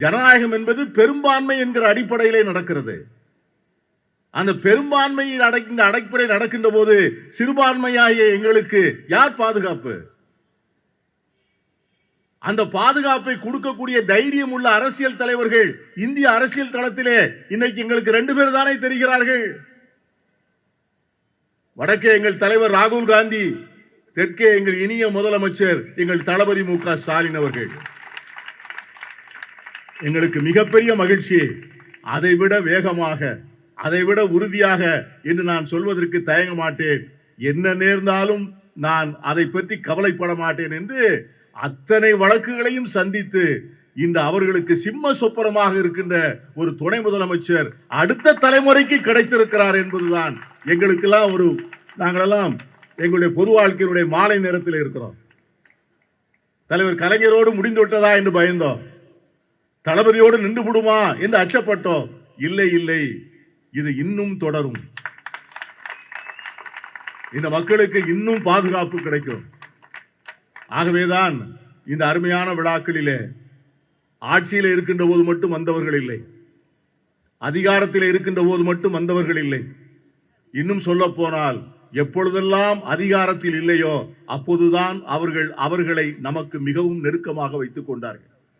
ஜனநாயகம் என்பது பெரும்பான்மை என்கிற அடிப்படையிலே நடக்கிறது. அந்த பெரும்பான்மையின் அடிப்படை நடக்கின்ற போது சிறுபான்மையாகிய எங்களுக்கு யார் பாதுகாப்பு? அந்த பாதுகாப்பை கொடுக்கக்கூடிய தைரியம் உள்ள அரசியல் தலைவர்கள் இந்திய அரசியல் தளத்திலே இன்னைக்கு எங்களுக்கு 2 பேர் தானே தெரிகிறார்கள். வடக்கே எங்கள் தலைவர் ராகுல் காந்தி, தெற்கே எங்கள் இனிய முதலமைச்சர் எங்கள் தளபதி மு.க. ஸ்டாலின் அவர்கள். எங்களுக்கு மிகப்பெரிய மகிழ்ச்சி. அதைவிட வேகமாக, அதைவிட உறுதியாக என்று நான் சொல்வதற்கு தயங்க மாட்டேன். என்ன நேர்ந்தாலும் நான் அதை பற்றி கவலைப்பட மாட்டேன் என்று அத்தனை வழக்குகளையும் சந்தித்து இந்த அவர்களுக்கு சிம்ம சொப்பனமாக இருக்கின்ற ஒரு துணை முதலமைச்சர் அடுத்த தலைமுறைக்கு கிடைத்திருக்கிறார் என்பதுதான் எங்களுக்கெல்லாம் நாங்களெல்லாம் எங்களுடைய பொது வாழ்க்கையினுடைய மாலை நேரத்தில் இருக்கிறோம். தலைவர் கலைஞரோடு முடிந்து விட்டதா என்று பயந்தோம். தளபதியோடு நின்று விடுமா என்று அச்சப்பட்டோம். இல்லை இல்லை, இது இன்னும் தொடரும். இந்த மக்களுக்கு இன்னும் பாதுகாப்பு கிடைக்கும். ஆகவேதான் இந்த அருமையான விழாக்களிலே ஆட்சியில் இருக்கின்ற போது மட்டும் வந்தவர்கள் இல்லை, அதிகாரத்தில் இருக்கின்ற போது மட்டும் வந்தவர்கள் இல்லை. இன்னும் சொல்ல போனால் எப்பொழுதெல்லாம் அதிகாரத்தில் இல்லையோ அப்போதுதான் அவர்களை நமக்கு மிகவும் நெருக்கமாக வைத்துக் கொண்டார்கள்.